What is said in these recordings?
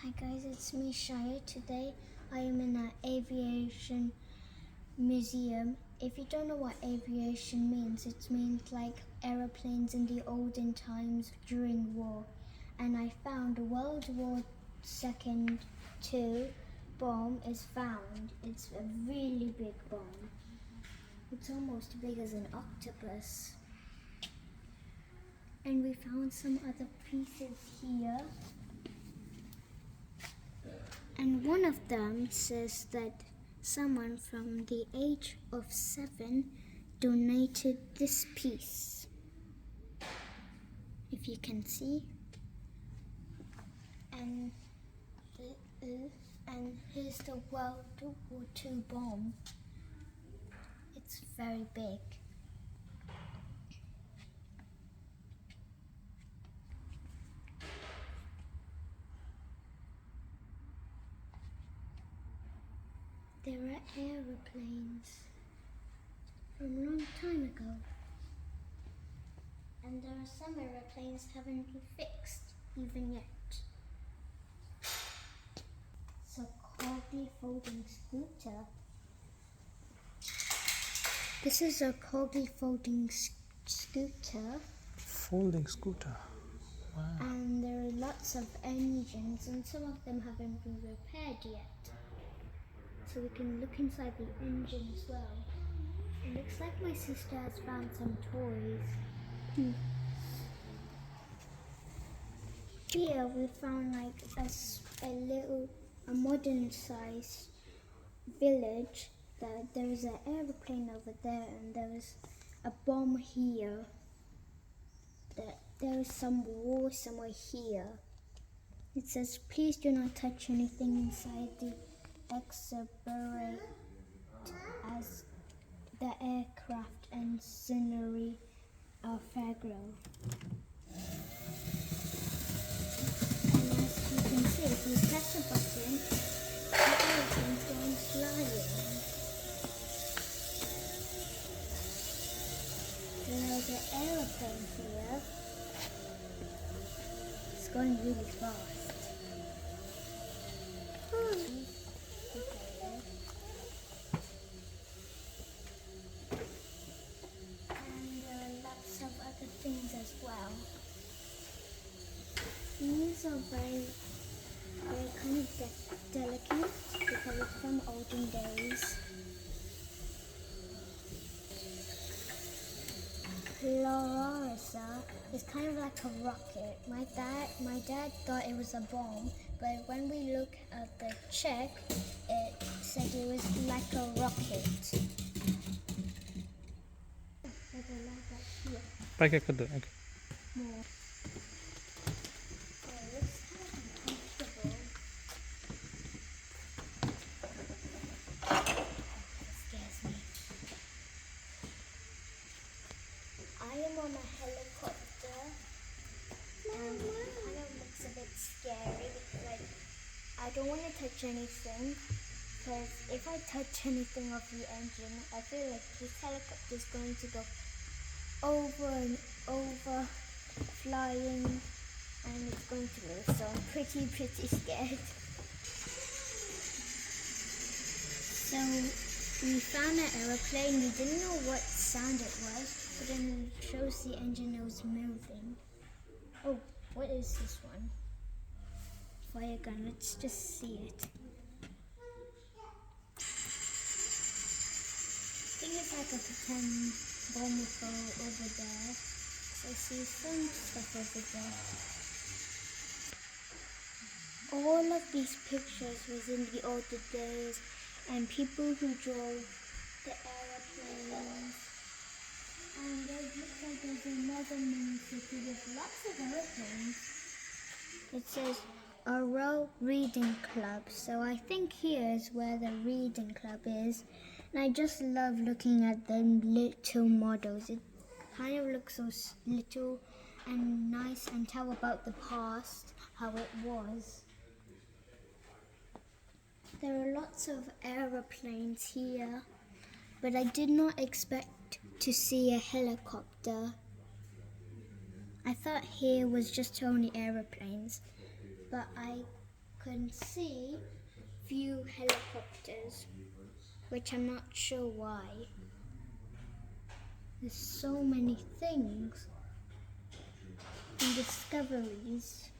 Hi guys, it's me Shaya. Today I am in an Aviation Museum. If you don't know what aviation means, it means like aeroplanes in the olden times during war. And I found a World War II bomb is found. It's a really big bomb. It's almost big as an octopus. And we found some other pieces here. And one of them says that someone from the age of 7 donated this piece. If you can see. And here's the World War II bomb. It's very big. There are aeroplanes from a long time ago. And there are some aeroplanes haven't been fixed even yet. It's a Corgi folding scooter. This is a Corgi folding scooter. Folding scooter. Wow. And there are lots of engines and some of them haven't been repaired yet. So we can look inside the engine as well. It looks like my sister has found some toys. Here we found like a modern sized village. That there is an aeroplane over there and there is a bomb here. There is some war somewhere here. It says, please do not touch anything inside the exhibit as the aircraft and scenery are fragile. And as you can see, if you press a button, the airplane's going flying. There's an aeroplane here. It's going really fast. And there are lots of other things as well. These are very kind of delicate because it's from olden days. Florissa is kind of like a rocket. My dad thought it was a bomb, but when we look at the check, it said it was like a rocket. There's a light right here. Pakai kedua. Okay. More. Oh, it looks kind of uncomfortable. It scares me. I am on a helicopter and it kind of looks a bit scary because I don't want to touch anything, because if I touch anything of the engine, I feel like this helicopter is going to go over and over, flying, and it's going to move, so I'm pretty scared. So we found an aeroplane. We didn't know what sound it was, but then it shows the engine was moving. Oh, what is this one? Fire gun. Let's just see it. I think it's like a pretend bomb will go over there. So I see some stuff over there. All of these pictures was in the older days, and people who drove the aeroplanes. And it looks like there's another mini city with lots of aeroplanes. It says Oro Reading Club. So I think here is where the reading club is. And I just love looking at them little models. It kind of looks so little and nice and tell about the past, how it was. There are lots of aeroplanes here, but I did not expect to see a helicopter. I thought here was just only aeroplanes, but I can see few helicopters, which I'm not sure why. There's so many things and discoveries.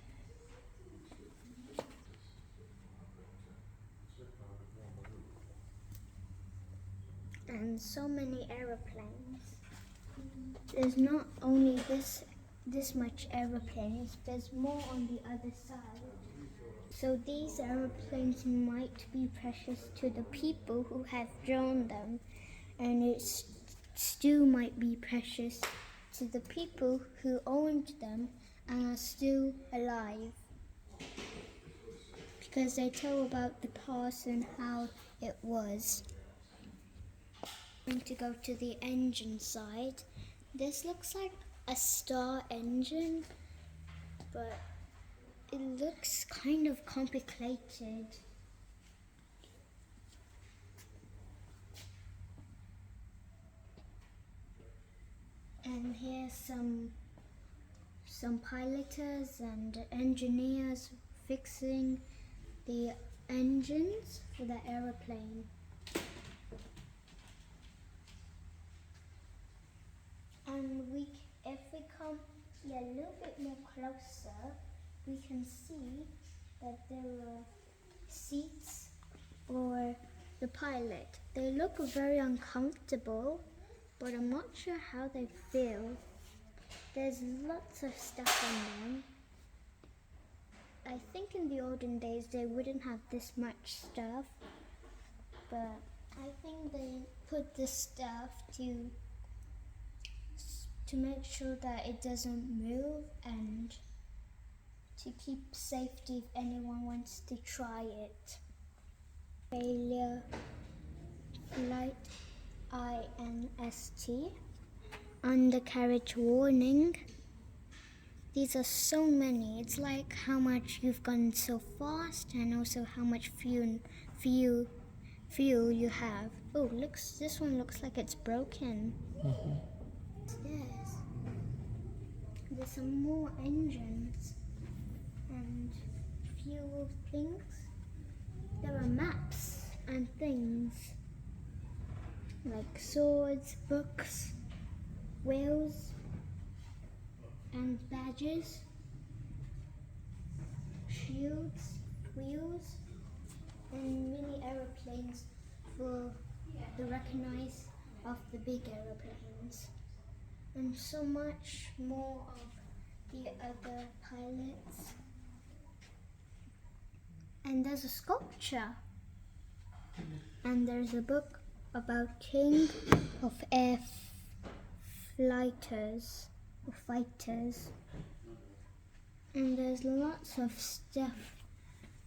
And so many aeroplanes. There's not only this much aeroplanes, there's more on the other side. So these aeroplanes might be precious to the people who have drawn them, and it still might be precious to the people who owned them and are still alive, because they tell about the past and how it was. I'm going to go to the engine side. This looks like a star engine, but it looks kind of complicated. And here's some piloters and engineers fixing the engines for the aeroplane. And if we come here a little bit more closer, we can see that there are seats for the pilot. They look very uncomfortable, but I'm not sure how they feel. There's lots of stuff on them. I think in the olden days they wouldn't have this much stuff, but I think they put this stuff to make sure that it doesn't move and to keep safety if anyone wants to try it. Failure flight INST. Undercarriage warning. These are so many. It's like how much you've gone so fast and also how much fuel you have. Oh, this one looks like it's broken. Yes. There's some more engines and fuel things. There are maps and things like swords, books, wheels, and badges, shields, wheels, and mini aeroplanes for the recognize of the big aeroplanes, and so much more of the other pilots. And there's a sculpture, and there's a book about King of Air Fighters. And there's lots of stuff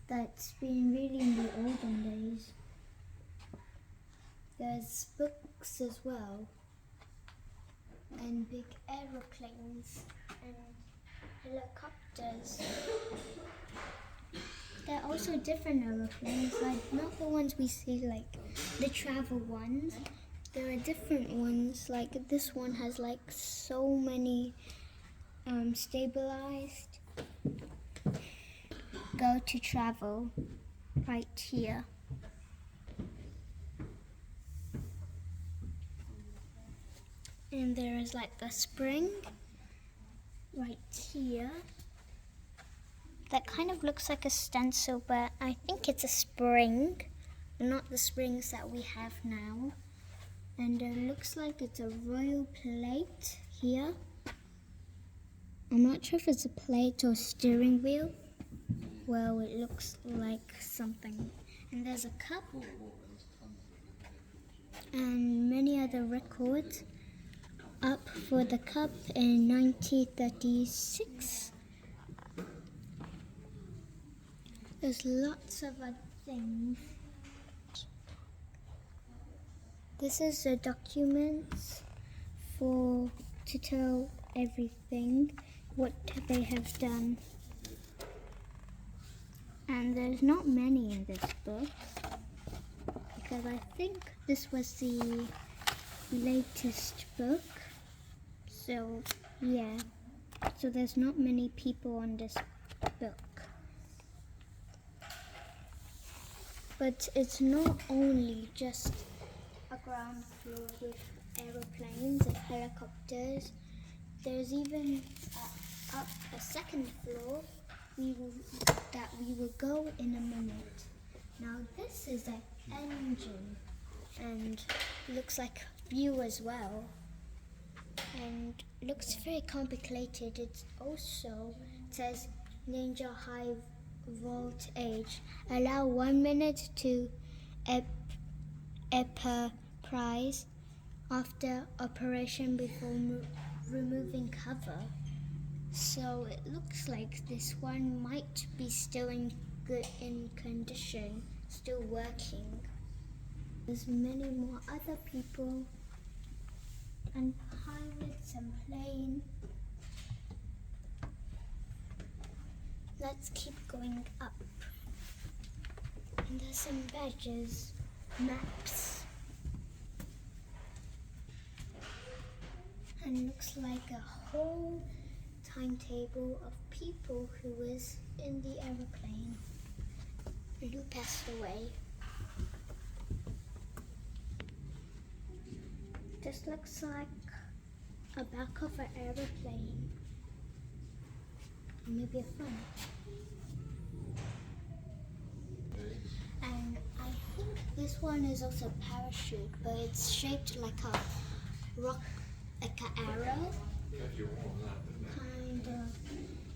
that's been really in the olden days. There's books as well, and big aeroplanes and helicopters. There are also different aeroplanes, like not the ones we see like the travel ones. There are different ones, like this one has like so many stabilized. Go to travel right here. And there is like the spring right here. That kind of looks like a stencil, but I think it's a spring, not the springs that we have now. And it looks like it's a royal plate here. I'm not sure if it's a plate or steering wheel. Well, it looks like something. And there's a cup and many other records up for the cup in 1936. There's lots of other things. This is the documents to tell everything, what they have done. And there's not many in this book, because I think this was the latest book. So, yeah. So there's not many people on this book. But it's not only just a ground floor with aeroplanes and helicopters. There's even up a second floor that we will go in a minute. Now this is an engine and looks like view as well, and looks very complicated. It says Ninja High Voltage. Allow 1 minute to enterprise after operation before removing cover. So it looks like this one might be still in good condition, still working. There's many more other people and pilots and plane. Let's keep going up. And there's some badges, maps. And looks like a whole timetable of people who was in the aeroplane and who passed away. This looks like a back of an aeroplane, or maybe a front. And I think this one is also a parachute, but it's shaped like a rock, like an arrow, kind of.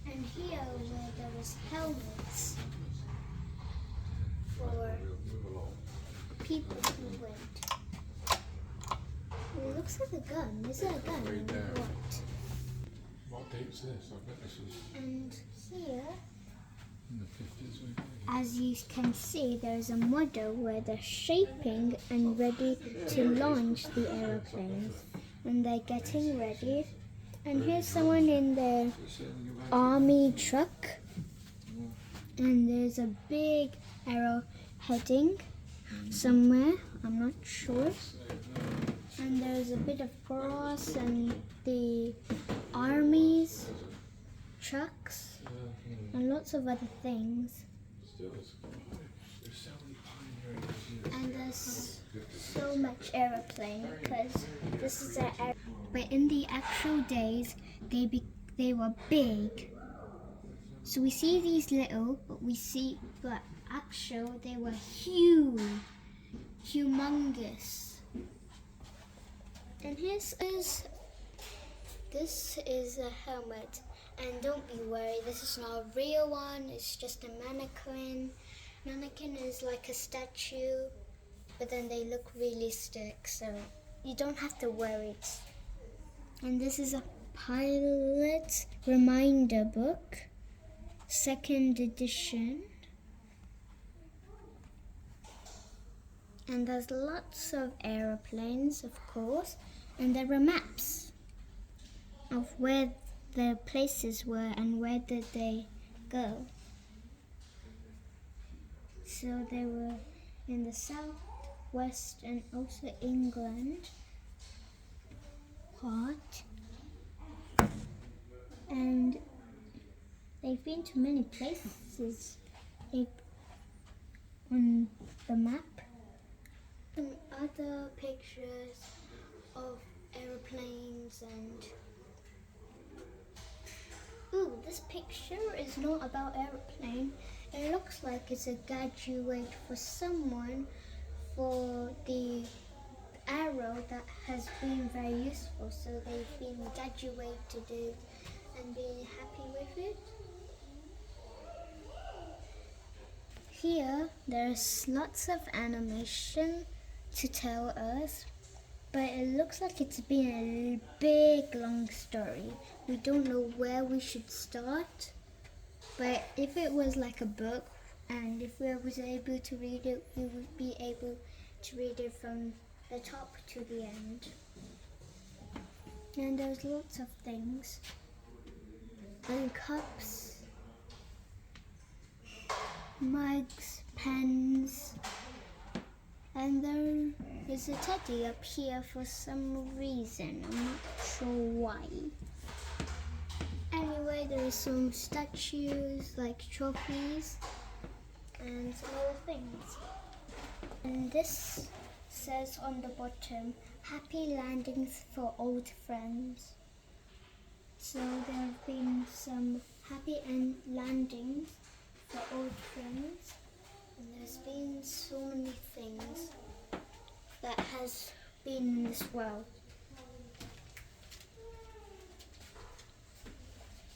And here where there is helmets for people who went. It looks like a gun. Is it a gun or what? What date's this? I bet this is And here, in the 50s, maybe. as you can see, there's a model where they're shaping and ready to launch the aeroplanes. And they're getting ready. And here's someone in the army truck. And there's a big arrow heading somewhere. I'm not sure. And there's a bit of cross and the army's trucks and lots of other things. And there's so much aeroplane because this is but in the actual days they were big. So we see these little, but actual they were huge, humongous. And this is a helmet, and don't be worried, this is not a real one, it's just a mannequin. Mannequin is like a statue, but then they look realistic, so you don't have to worry. And this is a pilot reminder book, 2nd edition. And there's lots of aeroplanes, of course, and there were maps of where the places were and where did they go. So they were in the south, west, and also England part. And they've been to many places on the map. Some other pictures of aeroplanes and... Ooh, this picture is not about aeroplane. It looks like it's a graduate for someone for the arrow that has been very useful. So they've been graduated and been happy with it. Here, there's lots of animation to tell us, but it looks like it's been a big, long story. We don't know where we should start, but if it was like a book, and if we was able to read it, we would be able to read it from the top to the end. And there's lots of things, and cups, mugs, pens, and there is a teddy up here for some reason. I'm not sure why. Anyway, there are some statues, like trophies, and some other things. And this says on the bottom, happy landings for old friends. So there have been some happy landings for old friends, and there's been so many things that has been in this world.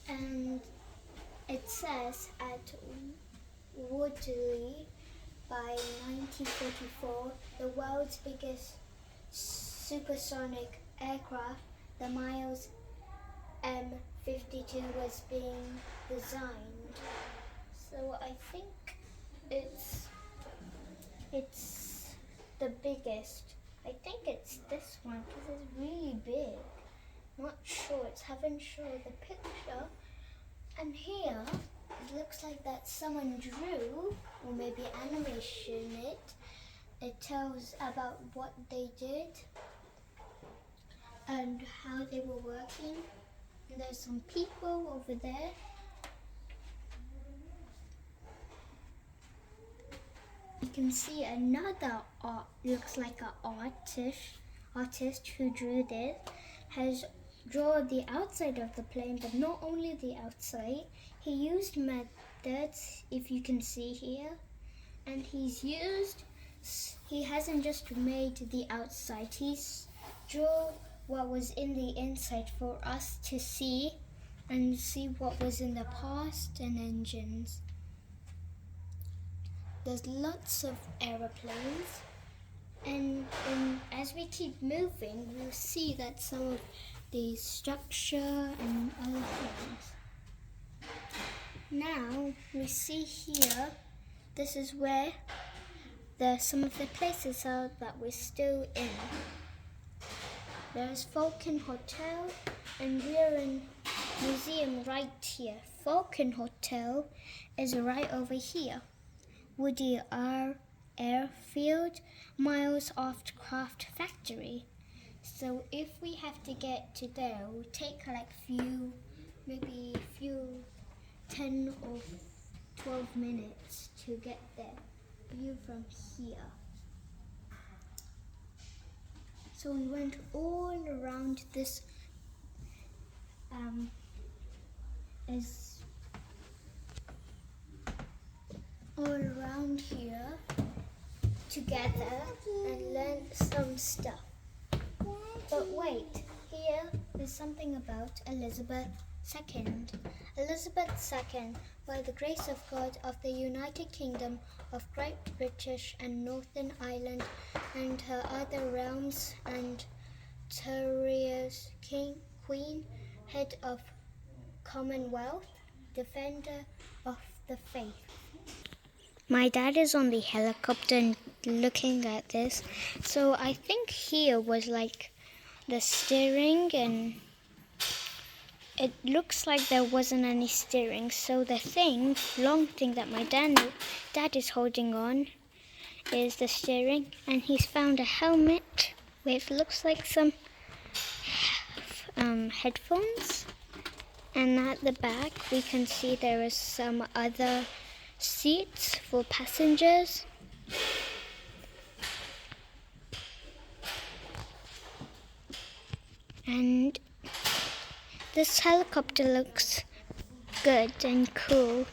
And it says at Woodley by 1944, the world's biggest supersonic aircraft, the Miles M52, was being designed. So I think it's the biggest. I think it's this one because it's really big. Not sure, it's haven't shown the picture. And here it looks like that someone drew or maybe animation it. It tells about what they did and how they were working. And there's some people over there. You can see another looks like an artist who drew this, has drawn the outside of the plane, but not only the outside. He used methods, if you can see here, and he hasn't just made the outside, he's drawn what was in the inside for us to see and see what was in the past and engines. There's lots of aeroplanes, and as we keep moving, we'll see that some of the structure and other things. Now we see here, this is where some of the places are that we're still in. There's Falcon Hotel, and we're in museum right here. Falcon Hotel is right over here. Woody Airfield, Miles Aircraft Factory. So if we have to get to there, we'll take like maybe 10 or 12 minutes to get there. View from here. So we went all around this all around here together and learned some stuff. But wait, here is something about Elizabeth II. Elizabeth II, by the grace of God, of the United Kingdom of Great British and Northern Ireland and her other realms, and terriers, Queen, head of Commonwealth, defender of the faith. My dad is on the helicopter and looking at this. So I think here was like the steering, and it looks like there wasn't any steering. So the long thing that my dad is holding on is the steering, and he's found a helmet with looks like some headphones. And at the back we can see there is some other seats for passengers. And this helicopter looks good and cool.